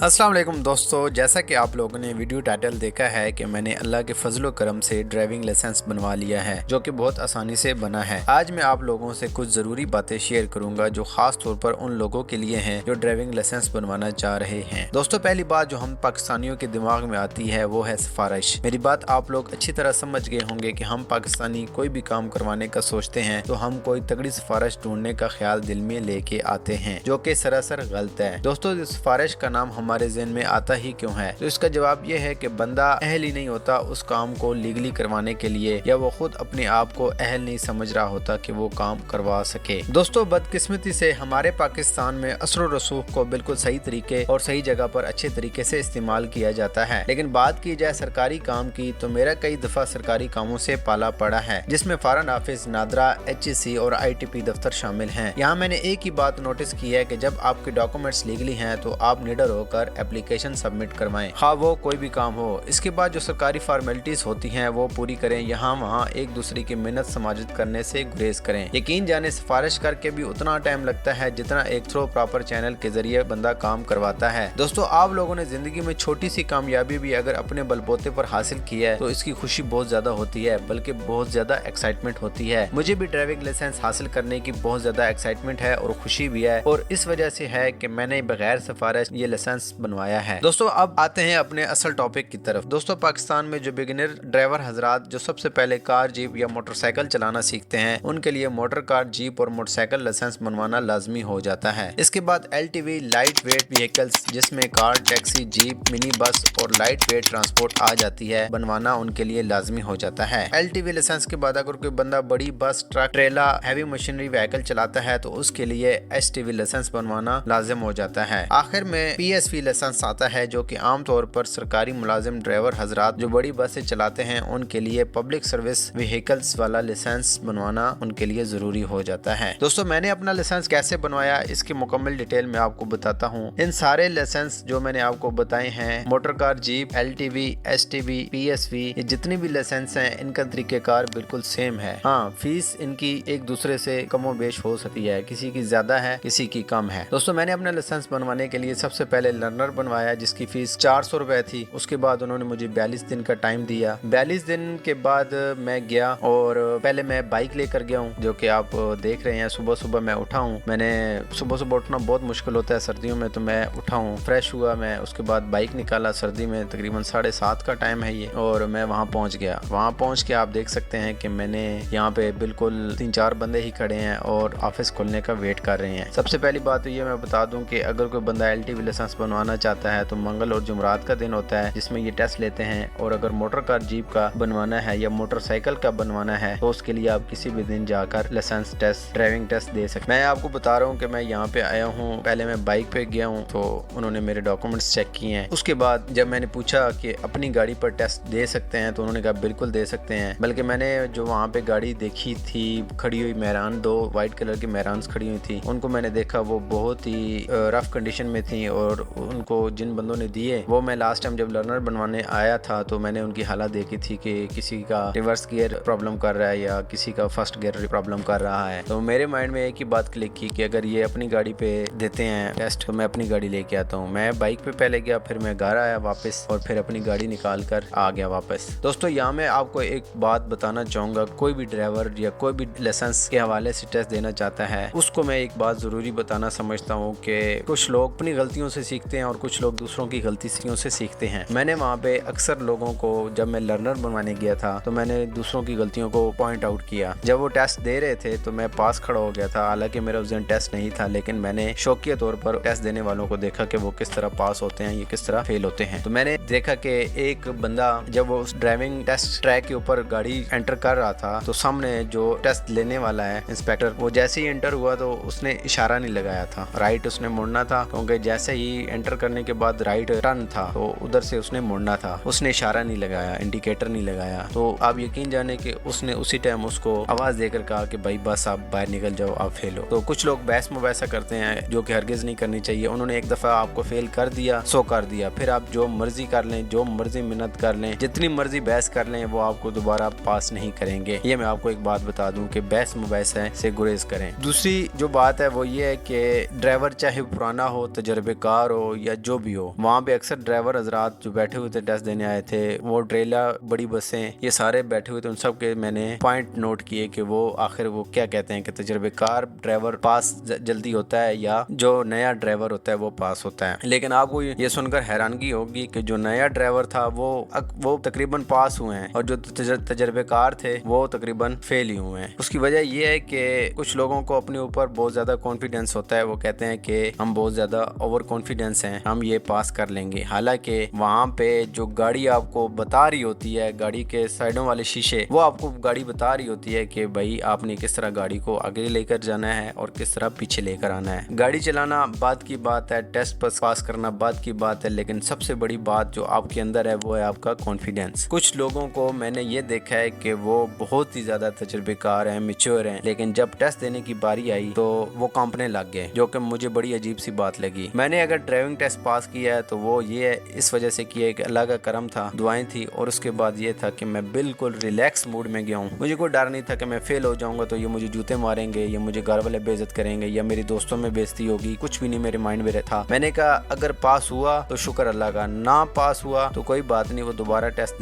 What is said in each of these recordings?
अस्सलाम वालेकुम दोस्तों, जैसा कि आप लोगों ने वीडियो टाइटल देखा है कि मैंने अल्लाह के फजल व करम से ड्राइविंग लाइसेंस बनवा लिया है, जो कि बहुत आसानी से बना है। आज मैं आप लोगों से कुछ ज़रूरी बातें शेयर करूंगा जो खास तौर पर उन लोगों के लिए हैं जो ड्राइविंग लाइसेंस बनवाना चाह रहे हैं। दोस्तों, पहली बात जो हम पाकिस्तानियों के दिमाग में आती है वो है सिफारिश। मेरी बात आप लोग अच्छी तरह समझ गए होंगे कि हम पाकिस्तानी कोई भी काम करवाने का सोचते हैं तो हम कोई तगड़ी सिफारिश ढूंढने का ख्याल दिल में लेके आते हैं, जो कि सरासर गलत है। दोस्तों, सिफारिश का नाम हमारे ज़हन में आता ही क्यों है? तो इसका जवाब ये है कि बंदा अहल ही नहीं होता उस काम को लीगली करवाने के लिए, या वो खुद अपने आप को अहल नहीं समझ रहा होता कि वो काम करवा सके। दोस्तों, बदकिस्मती से हमारे पाकिस्तान में असर और रसूख को बिल्कुल सही तरीके और सही जगह पर अच्छे तरीके से इस्तेमाल किया जाता है, लेकिन बात की जाए सरकारी काम की तो मेरा कई दफा सरकारी कामों से पाला पड़ा है, जिसमें फॉरेन ऑफिस, नादरा, HEC और ITP दफ्तर शामिल हैं। यहाँ मैंने एक ही बात नोटिस की है कि जब आपके डॉक्यूमेंट्स लीगली हैं तो आप निडर होकर एप्लीकेशन सबमिट करवाएं, हाँ वो कोई भी काम हो। इसके बाद जो सरकारी फॉर्मेलिटीज होती हैं वो पूरी करें, यहाँ वहाँ एक दूसरे की मेहनत समाजित करने से गुरेज करें। यकीन जाने सिफारिश करके भी उतना टाइम लगता है जितना एक थ्रो प्रॉपर चैनल के जरिए बंदा काम करवाता है। दोस्तों, आप लोगों ने जिंदगी में छोटी सी कामयाबी भी अगर अपने बलबूते पर हासिल की है तो इसकी खुशी बहुत ज्यादा होती है, बल्कि बहुत ज्यादा एक्साइटमेंट होती है। मुझे भी ड्राइविंग लाइसेंस हासिल करने की बहुत ज्यादा एक्साइटमेंट है और खुशी भी है, और इस वजह से है कि मैंने बगैर सिफारिश ये लाइसेंस बनवाया है। दोस्तों, अब आते हैं अपने असल टॉपिक की तरफ। दोस्तों, पाकिस्तान में जो बिगिनर ड्राइवर हजरात जो सबसे पहले कार, जीप या मोटरसाइकिल चलाना सीखते हैं, उनके लिए मोटर कार, जीप और मोटरसाइकिल लाइसेंस बनवाना लाजमी हो जाता है। इसके बाद LTV लाइट वेट व्हीकल्स, जिसमें car, taxi, jeep, mini bus और लाइट वेट ट्रांसपोर्ट आ जाती है, बनवाना उनके लिए लाजमी हो जाता है। LTV लाइसेंस के बाद अगर कोई बंदा बड़ी बस, truck, trailer, heavy machinery vehicle चलाता है तो उसके लिए HTV लाइसेंस बनवाना लाजिम हो जाता है। आखिर में PSV लाइसेंस आता है, जो कि आम तौर पर सरकारी मुलाजिम ड्राइवर हजरात जो बड़ी बसें चलाते हैं उनके लिए पब्लिक सर्विस व्हीकल्स वाला लाइसेंस बनवाना उनके लिए जरूरी हो जाता है। दोस्तों, मैंने अपना लाइसेंस कैसे बनवाया इसकी मुकम्मल डिटेल में आपको बताता हूँ। इन सारे लाइसेंस जो मैंने आपको बताए हैं, motor car, jeep, LTV, HTV, PSV, ये जितने भी लाइसेंस हैं इनका तरीकेकार बिल्कुल सेम है। हाँ, फीस इनकी एक दूसरे से कमो बेश हो सकती है, किसी की ज्यादा है, किसी की कम है। दोस्तों, मैंने अपना लाइसेंस बनवाने के लिए सबसे पहले लर्नर बनवाया, जिसकी फीस 400 रुपए थी। उसके बाद उन्होंने मुझे 42 दिन का टाइम दिया। 42 दिन के बाद मैं गया और पहले मैं बाइक लेकर गया हूँ, जो कि आप देख रहे हैं। सुबह सुबह मैं उठा हूँ, मैंने सुबह सुबह उठना बहुत मुश्किल होता है सर्दियों में, तो मैं उठा हूँ, फ्रेश हुआ मैं, उसके बाद बाइक निकाला। सर्दी में तकरीबन 7:30 का टाइम है ये, और मैं वहाँ पहुँच गया। वहाँ पहुँच के आप देख सकते हैं कि मैंने यहाँ पे बिल्कुल 3-4 बंदे ही खड़े हैं और ऑफिस खोलने का वेट कर रहे हैं। सबसे पहली बात तो ये मैं बता दूं कि अगर कोई बंदा LTV लाइसेंस बनवाना चाहता है तो मंगल और जुमरात का दिन होता है जिसमें ये टेस्ट लेते हैं, और अगर मोटर कार, जीप का बनवाना है या मोटरसाइकिल का बनवाना है तो उसके लिए आप किसी भी दिन जाकर लाइसेंस टेस्ट, ड्राइविंग टेस्ट दे सकते हैं। मैं आपको बता रहा हूँ कि मैं यहाँ पे आया हूँ, पहले मैं बाइक पे गया हूँ तो उन्होंने मेरे डॉक्यूमेंट्स चेक किए हैं। उसके बाद जब मैंने पूछा कि अपनी गाड़ी पर टेस्ट दे सकते हैं तो उन्होंने कहा बिल्कुल दे सकते हैं। बल्कि मैंने जो वहाँ पे गाड़ी देखी थी खड़ी हुई, मेहरान, 2 वाइट कलर की मेहरान खड़ी हुई थी, उनको मैंने देखा वो बहुत ही रफ कंडीशन में थी, और उनको जिन बंदों ने दिए वो मैं लास्ट टाइम जब लर्नर बनवाने आया था तो मैंने उनकी हालत देखी थी कि किसी का रिवर्स गियर प्रॉब्लम कर रहा है या किसी का फर्स्ट गियर प्रॉब्लम कर रहा है। तो मेरे माइंड में एक ही बात क्लिक की कि अगर ये अपनी गाड़ी पे देते हैं टेस्ट तो मैं अपनी गाड़ी लेके आता हूँ। मैं बाइक पे पहले गया, फिर मैं घर आया वापस, और फिर अपनी गाड़ी निकाल कर आ गया वापस। दोस्तों, यहाँ मैं आपको एक बात बताना चाहूँगा, कोई भी ड्राइवर या कोई भी लाइसेंस के हवाले से टेस्ट देना चाहता है उसको मैं एक बात जरूरी बताना समझता हूँ कि कुछ लोग अपनी गलतियों से सीखते हैं और कुछ लोग दूसरों की गलतियों से सीखते हैं। मैंने वहाँ पे अक्सर लोगों को, जब मैं लर्नर बनवाने गया था तो मैंने दूसरों की गलतियों को पॉइंट आउट किया। जब वो टेस्ट दे रहे थे तो मैं पास खड़ा हो गया था, हालांकि मेरा उस दिन टेस्ट नहीं था, लेकिन मैंने शौकिया तौर पर टेस्ट देने वालों को देखा कि वो किस तरह पास होते हैं, ये किस तरह फेल होते हैं। तो मैंने देखा कि एक बंदा जब वो ड्राइविंग टेस्ट ट्रैक के ऊपर गाड़ी एंटर कर रहा था तो सामने जो टेस्ट लेने वाला है इंस्पेक्टर, वो जैसे ही एंटर हुआ तो उसने इशारा नहीं लगाया था, राइट उसने मुड़ना था, क्योंकि जैसे ही एंटर करने के बाद राइट टर्न था तो उधर से उसने मुड़ना था, उसने इशारा नहीं लगाया, इंडिकेटर नहीं लगाया। तो आप यकीन जाने कि उसने उसी टाइम उसको आवाज देकर कहा कि भाई बस आप बाहर निकल जाओ, आप फेल हो। तो कुछ लोग बहस मुबैसा करते हैं जो कि हरगिज नहीं करनी चाहिए। उन्होंने एक दफा आपको फेल कर दिया सो कर दिया, फिर आप जो मर्जी कर लें, जो मर्जी मेहनत कर लें, जितनी मर्जी बहस कर लें, वो आपको दोबारा पास नहीं करेंगे। ये मैं आपको एक बात बता दूं कि बहस मुबैसा से गुरेज करें। दूसरी जो बात है वो ये है कि ड्राइवर चाहे पुराना हो, तजर्बेकार हो हो या जो भी हो, वहाँ पे अक्सर ड्राइवर हजरात जो बैठे हुए थे टेस्ट देने आए थे, वो ट्रेलर, बड़ी बसें, ये सारे बैठे हुए थे, उन सब के मैंने पॉइंट नोट किए कि वो आखिर वो क्या कहते हैं कि तजर्बेकार ड्राइवर पास जल्दी होता है या जो नया ड्राइवर होता है वो पास होता है। लेकिन आपको ये सुनकर हैरानगी होगी कि जो नया ड्राइवर था वो तकरीबन पास हुए हैं और जो तजर्बेकार थे वो तकरीबन फेल ही हुए हैं। उसकी वजह ये है कि कुछ लोगों को अपने ऊपर बहुत ज़्यादा कॉन्फिडेंस होता है, वो कहते हैं कि हम बहुत ज़्यादा ओवर कॉन्फिडेंस हैं, हम ये पास कर लेंगे। हालांकि वहाँ पे जो गाड़ी आपको बता रही होती है, गाड़ी के साइडों वाले शीशे, वो आपको गाड़ी बता रही होती है कि भाई आपने किस तरह गाड़ी को आगे लेकर जाना है और किस तरह पीछे लेकर आना है। गाड़ी चलाना बात की बात है, टेस्ट पास करना बात की बात है, लेकिन सबसे बड़ी बात जो आपके अंदर है वो है आपका कॉन्फिडेंस। कुछ लोगों को मैंने ये देखा है कि वो बहुत ही ज़्यादा तजुर्बेकार हैं, मैच्योर हैं, लेकिन जब टेस्ट देने की बारी आई तो वो कांपने लग गए, जो कि मुझे बड़ी अजीब सी बात लगी। मैंने अगर ड्राइविंग टेस्ट पास किया है तो वो ये इस वजह से किया कि अल्लाह का करम था, दुआएं थी, और उसके बाद ये था कि मैं बिल्कुल रिलैक्स मूड में गया हूँ। मुझे कोई डर नहीं था कि मैं फेल हो जाऊंगा तो ये मुझे जूते मारेंगे या मुझे घर वाले बेइज्जत करेंगे या मेरी दोस्तों में बेइज्जती होगी, कुछ भी नहीं मेरे माइंड में था। मैंने कहा अगर पास हुआ तो शुक्र अल्लाह का, ना पास हुआ तो कोई बात नहीं, वो दोबारा टेस्ट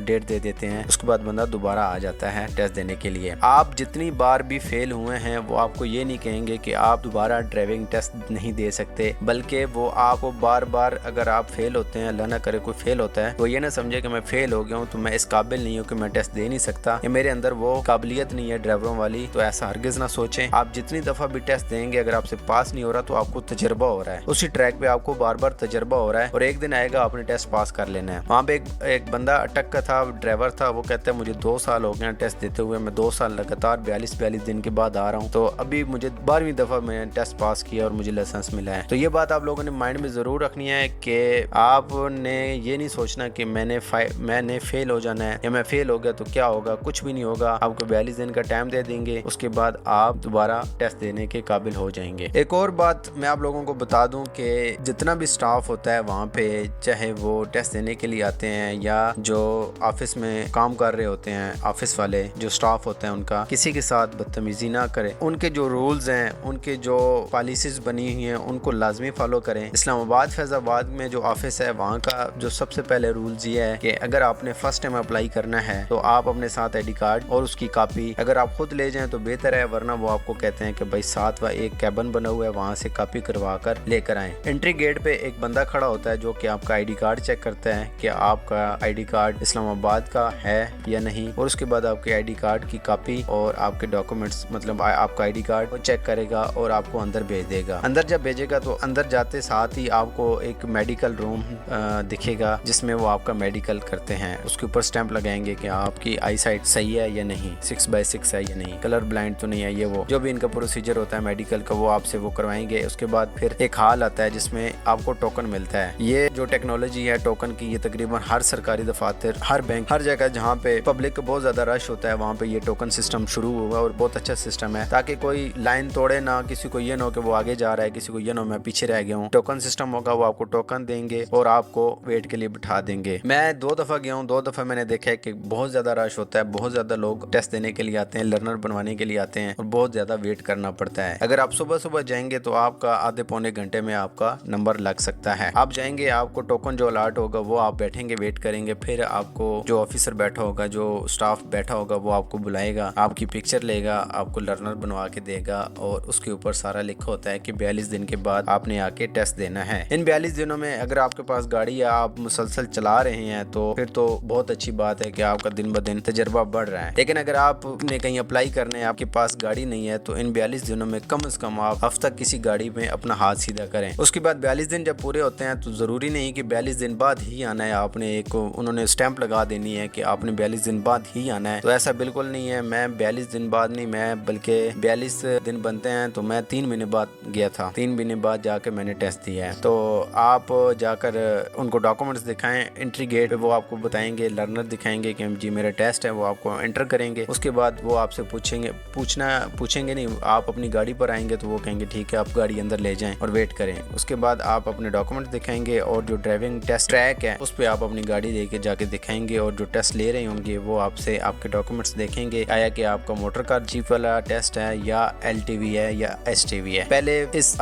डेट दे देते हैं, उसके बाद बंदा दोबारा आ जाता है टेस्ट देने के लिए। आप जितनी बार भी फेल हुए हैं वो आपको ये नहीं कहेंगे कि आप दोबारा ड्राइविंग टेस्ट नहीं दे सकते, बल्कि वो आपको बार बार, अगर आप फेल होते हैं, अल्लाह ना करे कोई फेल होता है, वो ये ना समझे कि मैं फेल हो गया हूँ तो मैं इस काबिल नहीं हूँ कि मैं टेस्ट दे नहीं सकता या मेरे अंदर वो काबिलियत नहीं है ड्राइवरों वाली। तो ऐसा हरगिज ना सोचें। आप जितनी दफ़ा भी टेस्ट देंगे, अगर आपसे पास नहीं हो रहा तो आपको तजर्बा हो रहा है, उसी ट्रैक पे आपको बार बार तजर्बा हो रहा है और एक दिन आएगा आपने टेस्ट पास कर लेना है। वहाँ पे एक बंदा अटक का था, ड्राइवर था, वो कहता है मुझे 2 साल हो गए टेस्ट देते हुए, मैं 2 साल लगातार 42 दिन के बाद आ रहा हूँ, तो अभी मुझे 12वीं दफ़ा मैंने टेस्ट पास किया और मुझे लाइसेंस मिला है। तो ये बात आप लोगों ने माइंड में ज़रूर रखनी है कि आपने ये नहीं सोचना कि मैंने फेल हो जाना है या मैं फेल हो गया तो क्या होगा, कुछ भी नहीं होगा। आपको 42 दिन का टाइम दे देंगे, उसके बाद आप दोबारा टेस्ट देने के काबिल हो जाएंगे। एक और बात मैं आप लोगों को बता दूं कि जितना भी स्टाफ होता है वहाँ पे, चाहे वो टेस्ट देने के लिए आते हैं या जो ऑफिस में काम कर रहे होते हैं, ऑफिस वाले जो स्टाफ होते हैं, उनका किसी के साथ बदतमीजी ना करें। उनके जो रूल्स हैं, उनके जो पॉलिसीज बनी हुई हैं, उनको लाजमी फॉलो करें। इस्लामाबाद फैजाबाद में जो ऑफिस है वहाँ का जो सबसे पहले रूल्स ये है कि अगर आपने फर्स्ट टाइम अप्लाई करना है तो आप अपने साथ आईडी कार्ड और उसकी कॉपी अगर आप खुद ले जाएं तो बेहतर है, वरना वो आपको कहते हैं कि भाई साथ व एक कैबिन बना हुआ है, वहाँ से कॉपी करवा कर लेकर आएं। एंट्री गेट पे एक बंदा खड़ा होता है जो कि आपका आईडी कार्ड चेक करता है कि आपका आईडी कार्ड इस्लामाबाद का है या नहीं, और उसके बाद आपके आईडी कार्ड की कॉपी और आपके डॉक्यूमेंट्स, मतलब आपका आईडी कार्ड वो चेक करेगा और आपको अंदर भेज देगा। अंदर जब भेजेगा तो अंदर जाते साथ ही आपको एक मेडिकल रूम दिखेगा जिसमें वो आपका मेडिकल करते हैं। उसके ऊपर स्टैंप लगाएंगे कि आपकी आई साइट सही है या नहीं, 6/6 है या नहीं, कलर ब्लाइंड तो नहीं है, ये वो जो भी इनका प्रोसीजर होता है मेडिकल का वो आपसे वो करवाएंगे। उसके बाद फिर एक हाल आता है जिसमें आपको टोकन मिलता है। ये जो टेक्नोलॉजी है टोकन की, ये तकरीबन हर सरकारी दफातर, हर बैंक, हर जगह जहाँ पे पब्लिक का बहुत ज्यादा रश होता है वहाँ पे ये टोकन सिस्टम शुरू हुआ और बहुत अच्छा सिस्टम है, ताकि कोई लाइन तोड़े ना, किसी को ये ना हो कि वो आगे जा रहा है, किसी को ये ना हो मैं पीछे रह गया हूँ। टोकन सिस्टम होगा, वो आपको टोकन देंगे और आपको वेट के लिए बिठा देंगे। मैं 2 दफा गया हूँ, 2 दफा मैंने देखा है कि बहुत ज्यादा रश होता है, बहुत ज्यादा लोग टेस्ट देने के लिए आते हैं, लर्नर बनवाने के लिए आते हैं और बहुत ज्यादा वेट करना पड़ता है। अगर आप सुबह सुबह जाएंगे तो आपका आधे पौने घंटे में आपका नंबर लग सकता है। आप जाएंगे, आपको टोकन जो अलॉट होगा वो आप बैठेंगे, वेट करेंगे, फिर आपको जो ऑफिसर बैठा होगा, जो स्टाफ बैठा होगा वो आपको बुलाएगा, आपकी पिक्चर लेगा, आपको लर्नर बनवा के देगा और उसके ऊपर सारा लिखा होता है कि 42 दिन के बाद आपने आके टेस्ट देना है। इन 42 दिनों में अगर आपके पास गाड़ी या आप मुसलसल चला रहे हैं तो फिर तो बहुत अच्छी बात है कि आपका दिन ब दिन तजर्बा बढ़ रहा है। लेकिन अगर आपने कहीं अप्लाई करने, आपके पास गाड़ी नहीं है, तो इन 42 दिनों में कम से कम आप हफ्ता किसी गाड़ी में अपना हाथ सीधा करें। उसके बाद 42 दिन जब पूरे होते हैं तो जरूरी नहीं कि 42 दिन बाद ही आना है, आपने एक उन्होंने स्टैंप लगा देनी है कि आपने 42 दिन बाद ही आना है। तो ऐसा बिल्कुल नहीं है। मैं 42 दिन बाद नहीं, मैं बल्कि 42 दिन बनते हैं तो मैं 3 महीने बाद गया था, 3 महीने बाद जाकर मैंने टेस्ट दिया है। तो आप जाकर उनको डॉक्यूमेंट्स दिखाएं, एंट्री गेट पे वो आपको बताएंगे, लर्नर दिखाएंगे कि जी मेरा टेस्ट है, वो आपको एंटर करेंगे। उसके बाद वो आपसे पूछेंगे नहीं, आप अपनी गाड़ी पर आएंगे तो वो कहेंगे ठीक है आप गाड़ी अंदर ले जाएं और वेट करें। उसके बाद आप अपने डॉक्यूमेंट दिखाएंगे और जो ड्राइविंग टेस्ट ट्रैक है उस पर आप अपनी गाड़ी लेके जाके दिखाएंगे और जो टेस्ट ले रहे होंगे वो आपसे आपके डॉक्यूमेंट्स देखेंगे, आया कि आपका मोटर कार जीप वाला टेस्ट है या LTV है या STV है। पहले इस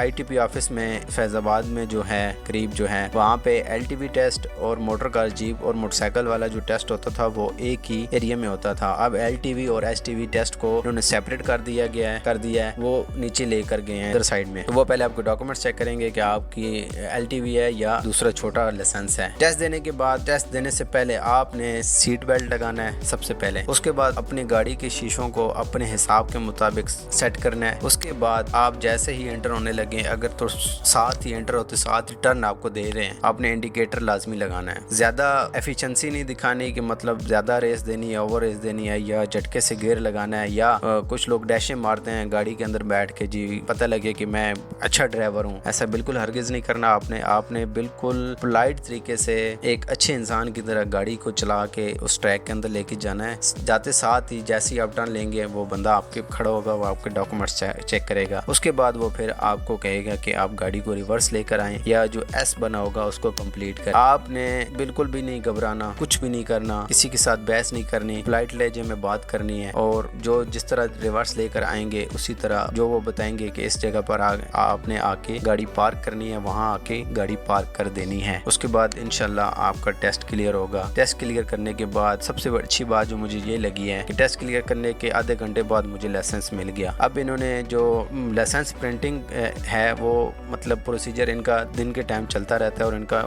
ITP ऑफिस में फैजाबाद में जो है करीब जो है वहाँ पे LTV टेस्ट और मोटर कार जीप और मोटरसाइकिल वाला जो टेस्ट होता था वो एक ही एरिया में होता था। अब LTV और STV टेस्ट को उन्होंने सेपरेट कर दिया है, वो नीचे लेकर गए हैं इधर साइड में। तो वो पहले आपके डॉक्यूमेंट्स चेक करेंगे कि आपकी LTV है या दूसरा छोटा लाइसेंस है। टेस्ट देने के बाद, टेस्ट देने से पहले आपने सीट बेल्ट लगाना है सबसे पहले। उसके बाद अपनी गाड़ी के शीशों को अपने हिसाब के मुताबिक सेट करना है। उसके बाद आप जैसे ही एंटर होने लगे, अगर तो साथ ही एंटर होते साथ ही टर्न आपको दे रहे हैं, आपने इंडिकेटर लाजमी लगाना है। ज्यादा एफिशिएंसी नहीं दिखाने की, मतलब ज्यादा रेस देनी है, ओवर रेस देनी है या झटके से गियर लगाना है, या कुछ लोग डैशे मारते हैं गाड़ी के अंदर बैठ के, जी पता लगे कि मैं अच्छा ड्राइवर हूँ। ऐसा बिल्कुल हरगिज नहीं करना। आपने बिल्कुल पोलाइट तरीके से एक अच्छे इंसान की तरह गाड़ी को चला के उस ट्रैक के अंदर लेके जाना है। जाते साथ ही जैसे ही आप टर्न लेंगे वो बंदा आपके खड़ा होगा, वो आपके डॉक्यूमेंट्स चेक करेगा। उसके बाद वो फिर आपको कहेगा कि आप गाड़ी को रिवर्स लेकर आएं या जो S बना होगा उसको कंप्लीट करें। आपने बिल्कुल भी नहीं घबराना, कुछ भी नहीं करना, किसी के साथ बहस नहीं करनी, पोलाइट लहजे में बात करनी है और जो जिस तरह रिवर्स लेकर आएंगे उसी तरह जो वो बताएंगे कि इस जगह पर आपने आके गाड़ी पार्क करनी है, वहां आके गाड़ी पार्क कर देनी है। उसके बाद इंशाल्लाह आपका टेस्ट क्लियर होगा। टेस्ट क्लियर करने के बाद सबसे अच्छी बात जो मुझे ये लगी है कि टेस्ट क्लियर करने के आधे घंटे बाद मुझे लाइसेंस मिल गया। अब इन्होंने जो लाइसेंस प्रिंटिंग है वो मतलब प्रोसीजर इनका दिन के टाइम चलता रहता है और इनका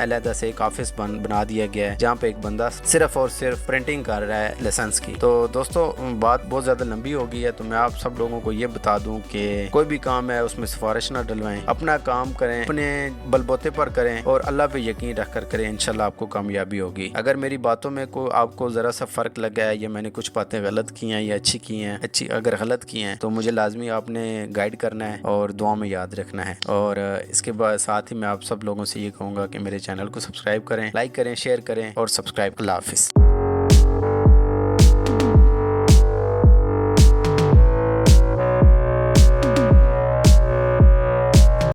अलग से एक ऑफिस बना दिया गया है जहाँ पे एक बंदा सिर्फ और सिर्फ प्रिंटिंग कर रहा है लाइसेंस की। तो दोस्तों बात बहुत ज्यादा लंबी हो गई है, तो मैं आप सब लोगों को ये बता दूं कि कोई भी काम है उसमें सिफारिश ना डलवाएं, अपना काम करें, अपने बलबूते पर करें और अल्लाह पे यकीन रख कर करें। इंशाल्लाह आपको कामयाबी होगी। अगर मेरी बातों में आपको जरा सा फर्क लगा है या मैंने कुछ बातें गलत की हैं या अच्छी अगर गलत की हैं तो मुझे लाजमी आपने गाइड करना है और दुआ में याद रखना है। और इसके बाद साथ ही मैं आप सब लोगों से ये कहूँगा कि मेरे चैनल को सब्सक्राइब करें, लाइक करें, शेयर करें और सब्सक्राइब। अल्लाह हाफिज़।